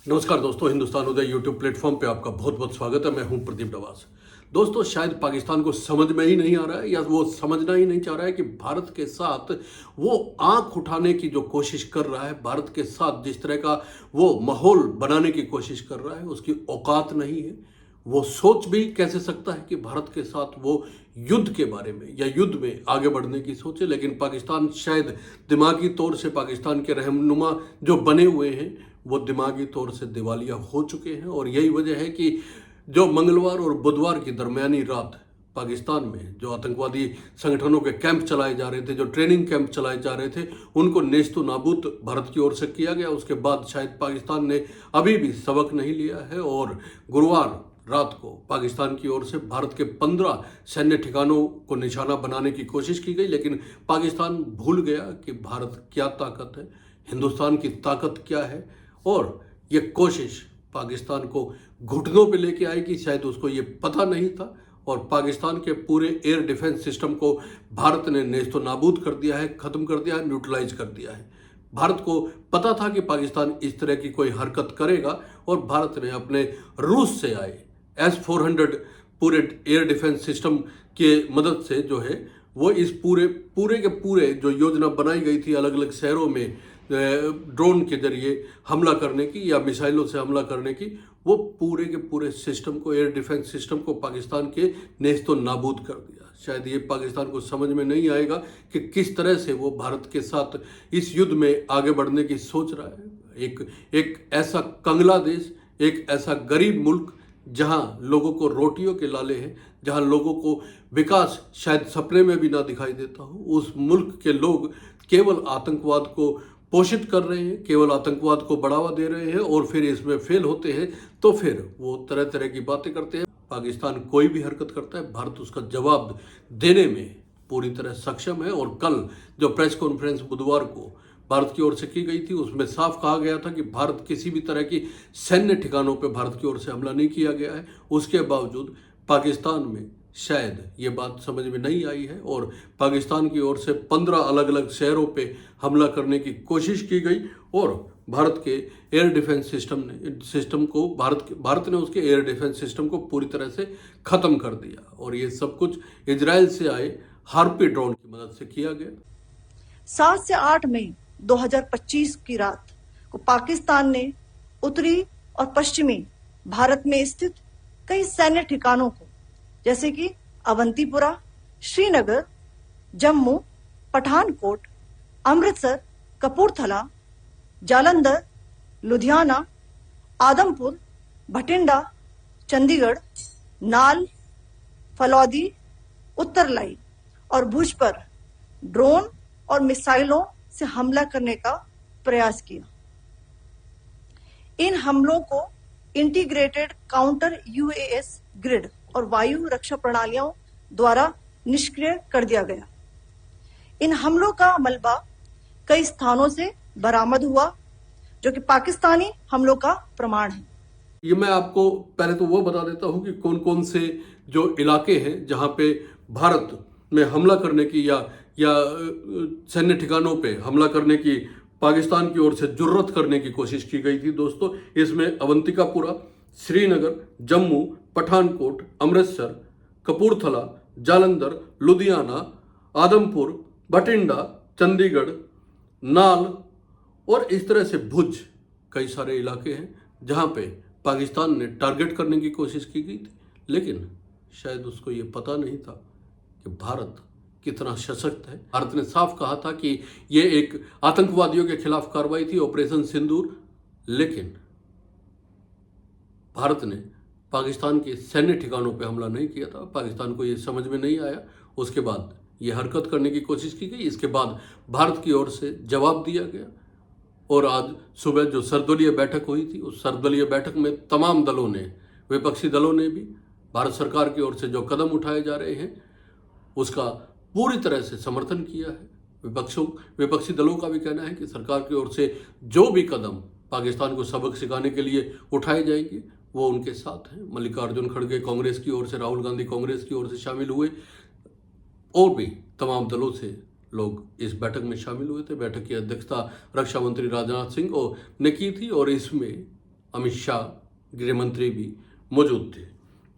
नमस्कार दोस्तों, हिंदुस्तान उदय YouTube platform पे आपका बहुत बहुत स्वागत है। मैं हूं प्रदीप नवाज। दोस्तों, शायद पाकिस्तान को समझ में ही नहीं आ रहा है या वो समझना ही नहीं चाह रहा है कि भारत के साथ वो आंख उठाने की जो कोशिश कर रहा है, भारत के साथ जिस तरह का वो माहौल बनाने की कोशिश कर रहा है, उसकी औकात नहीं है। वो सोच भी कैसे सकता है कि भारत के साथ वो युद्ध के बारे में या युद्ध में आगे बढ़ने की सोचे। लेकिन पाकिस्तान शायद दिमागी तौर से, पाकिस्तान के रहनुमा जो बने हुए हैं वो दिमागी तौर से दिवालिया हो चुके हैं। और यही वजह है कि जो मंगलवार और बुधवार की दरमियानी रात पाकिस्तान में जो आतंकवादी संगठनों के कैंप चलाए जा रहे थे, जो ट्रेनिंग कैंप चलाए जा रहे थे, उनको नेस्तु नाबूद भारत की ओर से किया गया। उसके बाद शायद पाकिस्तान ने अभी भी सबक नहीं लिया है और गुरुवार रात को पाकिस्तान की ओर से भारत के 15 सैन्य ठिकानों को निशाना बनाने की कोशिश की गई। लेकिन पाकिस्तान भूल गया कि भारत क्या ताकत है, हिंदुस्तान की ताकत क्या है। और ये कोशिश पाकिस्तान को घुटनों पे लेके आएगी, शायद उसको ये पता नहीं था। और पाकिस्तान के पूरे एयर डिफेंस सिस्टम को भारत ने नेस्तो नाबूद कर दिया है, ख़त्म कर दिया है, न्यूट्रलाइज कर दिया है। भारत को पता था कि पाकिस्तान इस तरह की कोई हरकत करेगा और भारत ने अपने रूस से आए S-400 पूरे एयर डिफेंस सिस्टम के मदद से जो है वो इस पूरे के पूरे जो योजना बनाई गई थी अलग अलग शहरों में ड्रोन के जरिए हमला करने की या मिसाइलों से हमला करने की, वो पूरे के पूरे सिस्टम को, एयर डिफेंस सिस्टम को पाकिस्तान के नेस्तो नाबूद कर दिया। शायद ये पाकिस्तान को समझ में नहीं आएगा कि किस तरह से वो भारत के साथ इस युद्ध में आगे बढ़ने की सोच रहा है। एक ऐसा कंगला देश, एक ऐसा गरीब मुल्क जहां लोगों को रोटियों के लाले हैं, जहां लोगों को विकास शायद सपने में भी ना दिखाई देता हो, उस मुल्क के लोग केवल आतंकवाद को पोषित कर रहे हैं, केवल आतंकवाद को बढ़ावा दे रहे हैं और फिर इसमें फेल होते हैं तो फिर वो तरह तरह की बातें करते हैं। पाकिस्तान कोई भी हरकत करता है, भारत उसका जवाब देने में पूरी तरह सक्षम है। और कल जो प्रेस कॉन्फ्रेंस बुधवार को भारत की ओर से की गई थी, उसमें साफ कहा गया था कि भारत किसी भी तरह की सैन्य ठिकानों पर भारत की ओर से हमला नहीं किया गया है। उसके बावजूद पाकिस्तान में शायद ये बात समझ में नहीं आई है और पाकिस्तान की ओर से 15 अलग अलग शहरों पे हमला करने की कोशिश की गई और भारत के एयर डिफेंस सिस्टम को भारत ने उसके एयर डिफेंस सिस्टम को पूरी तरह से ख़त्म कर दिया। और ये सब कुछ इजराइल से आए हार्पी ड्रोन की मदद से किया गया। 7 से 8 मई 2025 की रात को पाकिस्तान ने उत्तरी और पश्चिमी भारत में स्थित कई सैन्य ठिकानों को, जैसे कि अवंतीपुरा, श्रीनगर, जम्मू, पठानकोट, अमृतसर, कपूरथला, जालंधर, लुधियाना, आदमपुर, भटिंडा, चंडीगढ़, नाल, फलौदी, उत्तरलाई और भुज पर ड्रोन और मिसाइलों से हमला करने का प्रयास किया। इन हमलों को इंटीग्रेटेड काउंटर UAS ग्रिड और वायु रक्षा प्रणालियों द्वारा निष्क्रिय कर दिया गया। इन हमलों का मलबा कई स्थानों से बरामद हुआ, जो कि पाकिस्तानी हमलों का प्रमाण है। ये मैं आपको पहले तो वो बता देता हूँ कि कौन कौन से जो इलाके हैं जहाँ पे भारत में हमला करने की या सैन्य ठिकानों पे हमला करने की पाकिस्तान की ओर से जुर्रत करने की कोशिश की गई थी। दोस्तों, इसमें अवंतिकापुरा, श्रीनगर, जम्मू, पठानकोट, अमृतसर, कपूरथला, जालंधर, लुधियाना, आदमपुर, भटिंडा, चंडीगढ़, नाल और इस तरह से भुज, कई सारे इलाके हैं जहां पे पाकिस्तान ने टारगेट करने की कोशिश की गई थी। लेकिन शायद उसको ये पता नहीं था कि भारत कितना सशक्त है। भारत ने साफ कहा था कि ये एक आतंकवादियों के खिलाफ कार्रवाई थी, ऑपरेशन सिंदूर। लेकिन भारत ने पाकिस्तान के सैन्य ठिकानों पर हमला नहीं किया था। पाकिस्तान को ये समझ में नहीं आया, उसके बाद ये हरकत करने की कोशिश की गई। इसके बाद भारत की ओर से जवाब दिया गया और आज सुबह जो सर्वदलीय बैठक हुई थी, उस सर्वदलीय बैठक में तमाम दलों ने, विपक्षी दलों ने भी भारत सरकार की ओर से जो कदम उठाए जा रहे हैं उसका पूरी तरह से समर्थन किया है। विपक्षी दलों का भी कहना है कि सरकार की ओर से जो भी कदम पाकिस्तान को सबक सिखाने के लिए उठाए जाएंगे वो उनके साथ हैं। मल्लिकार्जुन खड़गे कांग्रेस की ओर से, राहुल गांधी कांग्रेस की ओर से शामिल हुए और भी तमाम दलों से लोग इस बैठक में शामिल हुए थे। बैठक की अध्यक्षता रक्षा मंत्री राजनाथ सिंह ने की थी और इसमें अमित शाह गृह मंत्री भी मौजूद थे।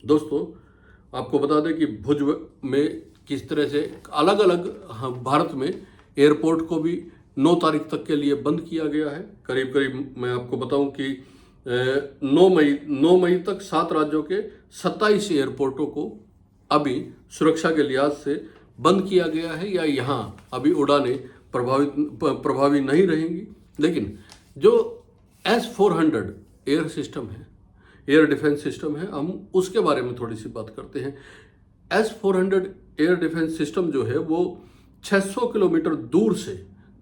दोस्तों, आपको बता दें कि भुज में किस तरह से अलग अलग भारत में एयरपोर्ट को भी 9 तारीख तक के लिए बंद किया गया है। करीब करीब मैं आपको बताऊं कि 9 मई तक 7 राज्यों के 27 एयरपोर्टों को अभी सुरक्षा के लिहाज से बंद किया गया है, या यहाँ अभी उड़ानें प्रभावी नहीं रहेंगी। लेकिन जो S-400 एयर सिस्टम है, एयर डिफेंस सिस्टम है, हम उसके बारे में थोड़ी सी बात करते हैं। S-400 एयर डिफेंस सिस्टम जो है वो 600 किलोमीटर दूर से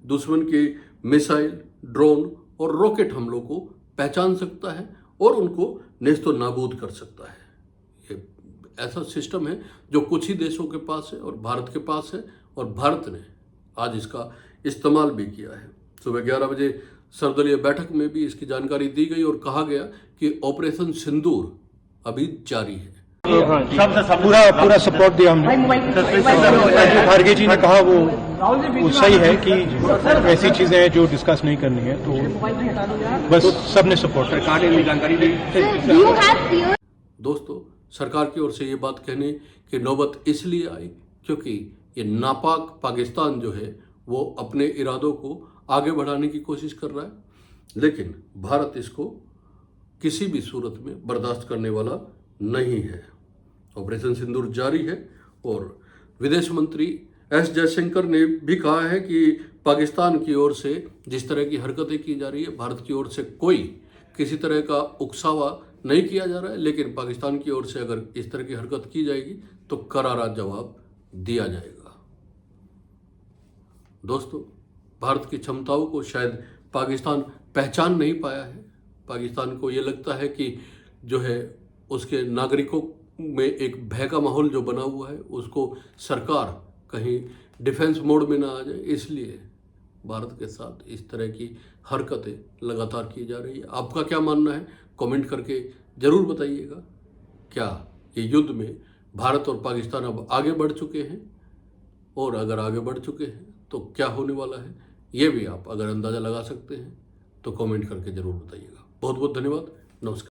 दुश्मन की मिसाइल, ड्रोन और रॉकेट हमलों को पहचान सकता है और उनको नेस्तो नाबूद कर सकता है। ये ऐसा सिस्टम है जो कुछ ही देशों के पास है और भारत के पास है, और भारत ने आज इसका इस्तेमाल भी किया है। सुबह 11 बजे सर्वदलीय बैठक में भी इसकी जानकारी दी गई और कहा गया कि ऑपरेशन सिंदूर अभी जारी है। पूरा सपोर्ट दिया हमने। जो खारगे जी ने कहा वो सही है कि ऐसी चीजें हैं जो डिस्कस नहीं करनी है, तो बस सबने सपोर्ट। सरकार ने जानकारी दी। दोस्तों, सरकार की ओर से ये बात कहने की नौबत इसलिए आई क्योंकि ये नापाक पाकिस्तान जो है वो अपने इरादों को आगे बढ़ाने की कोशिश कर रहा है, लेकिन भारत इसको किसी भी सूरत में बर्दाश्त करने वाला नहीं है। ऑपरेशन सिंदूर जारी है और विदेश मंत्री एस जयशंकर ने भी कहा है कि पाकिस्तान की ओर से जिस तरह की हरकतें की जा रही है, भारत की ओर से कोई किसी तरह का उकसावा नहीं किया जा रहा है, लेकिन पाकिस्तान की ओर से अगर इस तरह की हरकत की जाएगी तो करारा जवाब दिया जाएगा। दोस्तों, भारत की क्षमताओं को शायद पाकिस्तान पहचान नहीं पाया है। पाकिस्तान को ये लगता है कि जो है उसके नागरिकों में एक भय का माहौल जो बना हुआ है उसको सरकार कहीं डिफेंस मोड में ना आ जाए, इसलिए भारत के साथ इस तरह की हरकतें लगातार की जा रही है। आपका क्या मानना है, कमेंट करके ज़रूर बताइएगा। क्या ये युद्ध में भारत और पाकिस्तान अब आगे बढ़ चुके हैं, और अगर आगे बढ़ चुके हैं तो क्या होने वाला है, ये भी आप अगर अंदाज़ा लगा सकते हैं तो कमेंट करके ज़रूर बताइएगा। बहुत बहुत धन्यवाद। नमस्कार।